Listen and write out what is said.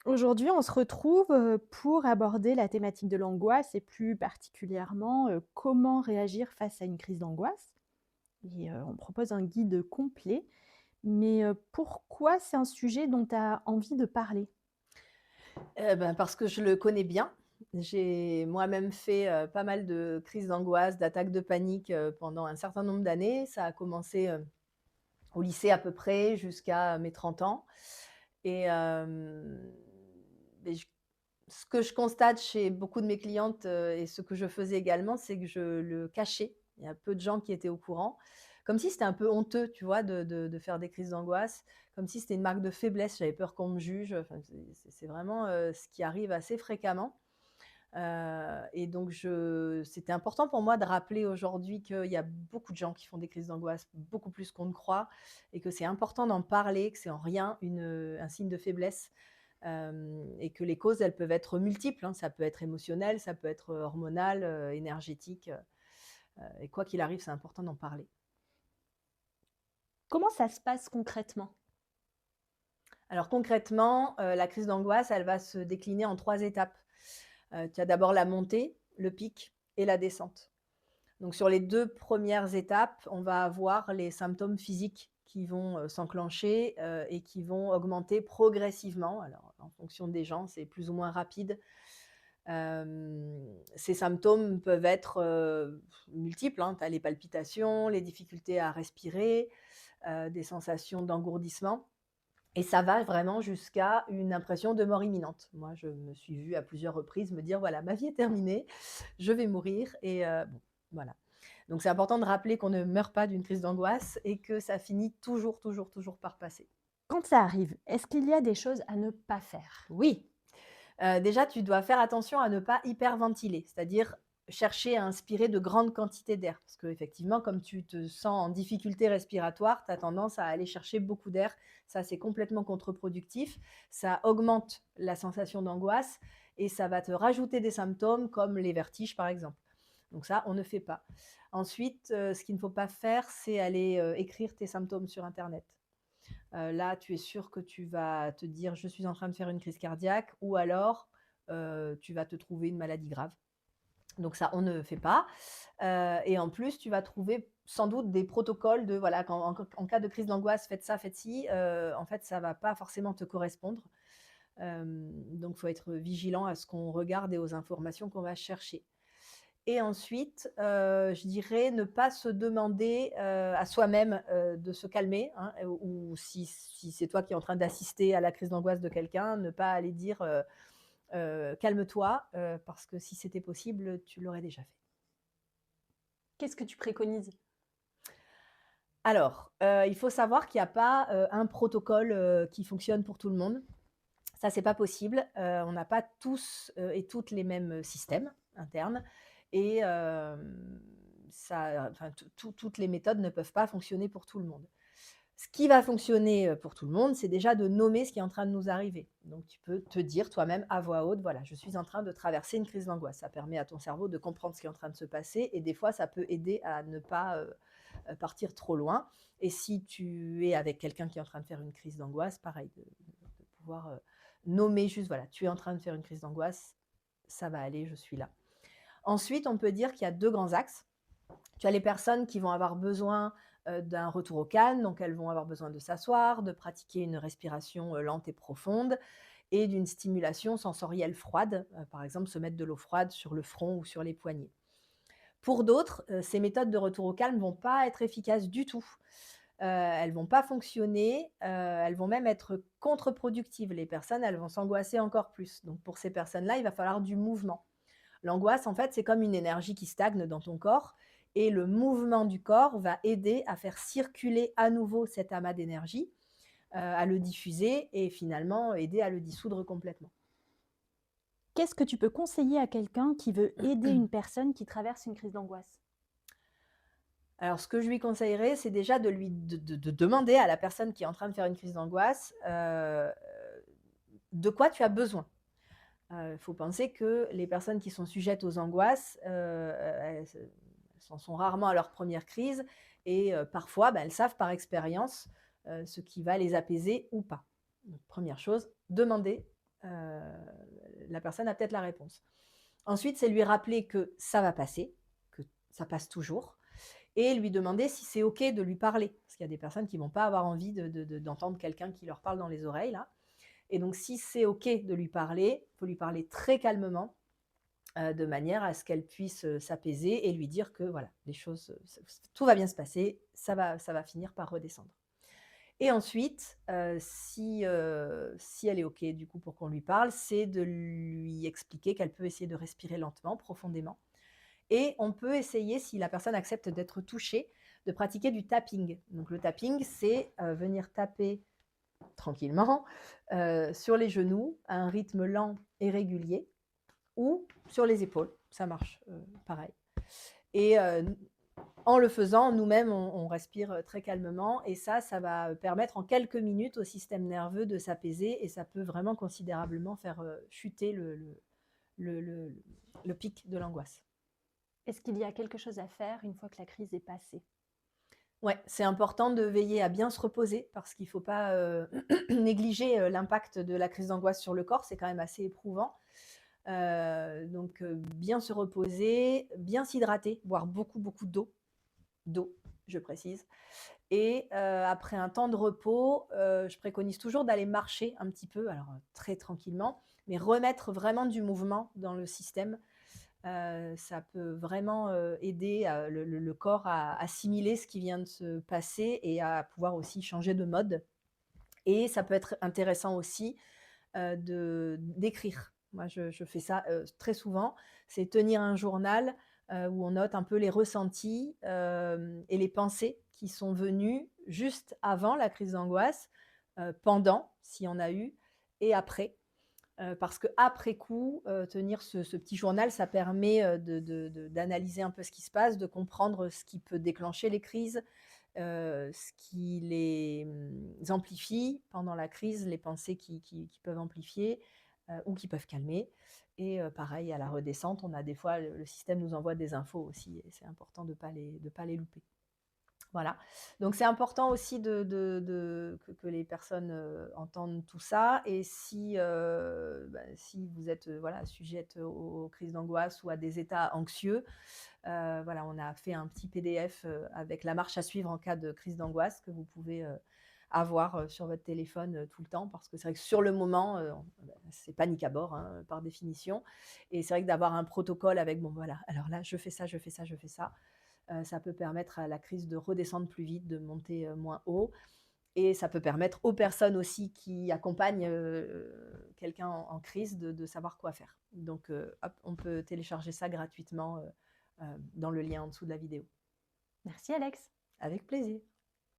Aujourd'hui, on se retrouve, pour aborder la thématique de l'angoisse et plus particulièrement, comment réagir face à une crise d'angoisse et on propose un guide complet. Mais, pourquoi c'est un sujet dont tu as envie de parler? Parce que je le connais bien. J'ai moi-même fait, pas mal de crises d'angoisse, d'attaques de panique, pendant un certain nombre d'années. Ça a commencé, au lycée à peu près jusqu'à mes 30 ans et beh, j ce que je constate chez beaucoup de mes clientes, et ce que je faisais également, c'est que je le cachais. Il y a peu de gens qui étaient au courant. Comme si c'était un peu honteux, tu vois, de faire des crises d'angoisse, comme si c'était une marque de faiblesse. J'avais peur qu'on me juge, enfin, c'est vraiment, ce qui arrive assez fréquemment. Et donc c'était important pour moi de rappeler aujourd'hui qu'il y a beaucoup de gens qui font des crises d'angoisse, beaucoup plus qu'on ne croit et que c'est important d'en parler, que c'est en rien un signe de faiblesse, et que les causes, elles peuvent être multiples, hein. Ça peut être émotionnel, ça peut être, hormonal, énergétique, et quoi qu'il arrive, c'est important d'en parler. Comment ça se passe concrètement? Alors concrètement, la crise d'angoisse, elle va se décliner en 3 étapes. Tu as d'abord la montée, le pic et la descente. Donc sur les 2 premières étapes, on va avoir les symptômes physiques qui vont, s'enclencher, et qui vont augmenter progressivement. Alors en fonction des gens, c'est plus ou moins rapide. Ces symptômes peuvent être, multiples, hein. Tu as les palpitations, les difficultés à respirer, des sensations d'engourdissement et ça va vraiment jusqu'à une impression de mort imminente. Moi, je me suis vue à plusieurs reprises me dire: «Voilà, ma vie est terminée, je vais mourir» et bon, voilà. Donc c'est important de rappeler qu'on ne meurt pas d'une crise d'angoisse et que ça finit toujours, toujours, toujours par passer. Quand ça arrive, est-ce qu'il y a des choses à ne pas faire? Oui, déjà tu dois faire attention à ne pas hyperventiler, c'est-à-dire chercher à inspirer de grandes quantités d'air. Parce qu'effectivement, comme tu te sens en difficulté respiratoire, tu as tendance à aller chercher beaucoup d'air. Ça, c'est complètement contre-productif. Ça augmente la sensation d'angoisse et ça va te rajouter des symptômes comme les vertiges, par exemple. Donc ça, on ne fait pas. Ensuite, ce qu'il ne faut pas faire, c'est aller, écrire tes symptômes sur internet. Là, tu es sûr que tu vas te dire: «Je suis en train de faire une crise cardiaque» ou alors, tu vas te trouver une maladie grave. Donc ça, on ne fait pas, et en plus, tu vas trouver sans doute des protocoles de voilà, quand en cas de crise d'angoisse, faites ça, faites ci, en fait, ça va pas forcément te correspondre. Donc il faut être vigilant à ce qu'on regarde et aux informations qu'on va chercher. Et ensuite, je dirais ne pas se demander, à soi-même, de se calmer, hein, ou si c'est toi qui es en train d'assister à la crise d'angoisse de quelqu'un, ne pas aller dire, «Calme-toi», parce que si c'était possible, tu l'aurais déjà fait. Qu'est-ce que tu préconises? Alors, il faut savoir qu'il y a pas, un protocole, qui fonctionne pour tout le monde. Ça, c'est pas possible. On n'a pas tous, et toutes les mêmes systèmes internes et ça enfin, toutes les méthodes ne peuvent pas fonctionner pour tout le monde. Ce qui va fonctionner, pour tout le monde, c'est déjà de nommer ce qui est en train de nous arriver. Donc tu peux te dire toi-même à voix haute: «Voilà, je suis en train de traverser une crise d'angoisse». Ça permet à ton cerveau de comprendre ce qui est en train de se passer et des fois, ça peut aider à ne pas, partir trop loin et si tu es avec quelqu'un qui est en train de faire une crise d'angoisse, pareil, de pouvoir, nommer juste: «Voilà, tu es en train de faire une crise d'angoisse, ça va aller, je suis là». Ensuite, on peut dire qu'il y a 2 grands axes. Tu as les personnes qui vont avoir besoin, d'un retour au calme, donc elles vont avoir besoin de s'asseoir, de pratiquer une respiration, lente et profonde et d'une stimulation sensorielle froide, par exemple se mettre de l'eau froide sur le front ou sur les poignets. Pour d'autres, ces méthodes de retour au calme vont pas être efficaces du tout. Elles vont pas fonctionner, elles vont même être contre-productives. Les personnes, elles vont s'angoisser encore plus. Donc pour ces personnes-là, il va falloir du mouvement. L'angoisse, en fait, c'est comme une énergie qui stagne dans ton corps et le mouvement du corps va aider à faire circuler à nouveau cet amas d'énergie, à le diffuser et finalement aider à le dissoudre complètement. Qu'est-ce que tu peux conseiller à quelqu'un qui veut aider une personne qui traverse une crise d'angoisse? Alors ce que je lui conseillerais, c'est déjà de lui de demander à la personne qui est en train de faire une crise d'angoisse, de quoi tu as besoin. Il faut penser que les personnes qui sont sujettes aux angoisses, elles en sont rarement à leur première crise et parfois, bah, elles savent par expérience, ce qui va les apaiser ou pas. Donc 1re chose, demander la personne a peut-être la réponse. Ensuite, c'est lui rappeler que ça va passer, que ça passe toujours, et lui demander si c'est OK de lui parler. Parce qu'il y a des personnes qui ne vont pas avoir envie d'entendre quelqu'un qui leur parle dans les oreilles, là. Et donc, si c'est OK de lui parler, il faut lui parler très calmement, de manière à ce qu'elle puisse s'apaiser et lui dire que voilà, les choses, tout va bien se passer, ça va finir par redescendre. Et ensuite, si elle est OK du coup pour qu'on lui parle, c'est de lui expliquer qu'elle peut essayer de respirer lentement, profondément. Et on peut essayer, si la personne accepte d'être touchée, de pratiquer du tapping. Donc le tapping, c'est venir taper tranquillement sur les genoux à un rythme lent et régulier, ou sur les épaules, ça marche pareil. Et en le faisant, nous-mêmes, on respire très calmement, et ça va permettre en quelques minutes au système nerveux de s'apaiser, et ça peut vraiment considérablement faire chuter le, le, le pic de l'angoisse. Est-ce qu'il y a quelque chose à faire une fois que la crise est passée? Ouais, c'est important de veiller à bien se reposer, parce qu'il ne faut pas négliger l'impact de la crise d'angoisse sur le corps, c'est quand même assez éprouvant. Donc bien se reposer, bien s'hydrater, boire beaucoup, beaucoup d'eau, je précise. Et après un temps de repos, je préconise toujours d'aller marcher un petit peu, alors très tranquillement, mais remettre vraiment du mouvement dans le système. Ça peut vraiment aider le corps à assimiler ce qui vient de se passer et à pouvoir aussi changer de mode. Et ça peut être intéressant aussi d'écrire. Moi, je fais ça très souvent. C'est tenir un journal où on note un peu les ressentis et les pensées qui sont venues juste avant la crise d'angoisse, pendant, s'il y en a eu, et après. Parce qu'après coup, tenir ce petit journal, ça permet d'analyser un peu ce qui se passe, de comprendre ce qui peut déclencher les crises, ce qui les amplifie pendant la crise, les pensées qui peuvent amplifier ou qui peuvent calmer. Et pareil, à la redescente, on a des fois, le système nous envoie des infos aussi, et c'est important de ne pas les louper. Voilà, donc c'est important aussi que les personnes entendent tout ça. Et si vous êtes voilà, sujette aux crises d'angoisse ou à des états anxieux, voilà, on a fait un petit PDF avec la marche à suivre en cas de crise d'angoisse, que vous pouvez avoir sur votre téléphone tout le temps, parce que c'est vrai que sur le moment, c'est panique à bord, hein, par définition. Et c'est vrai que d'avoir un protocole avec, bon voilà, alors là, je fais ça, je fais ça, je fais ça, ça peut permettre à la crise de redescendre plus vite, de monter moins haut. Et ça peut permettre aux personnes aussi qui accompagnent quelqu'un en crise de savoir quoi faire. Donc, hop, on peut télécharger ça gratuitement dans le lien en dessous de la vidéo. Merci Alex. Avec plaisir.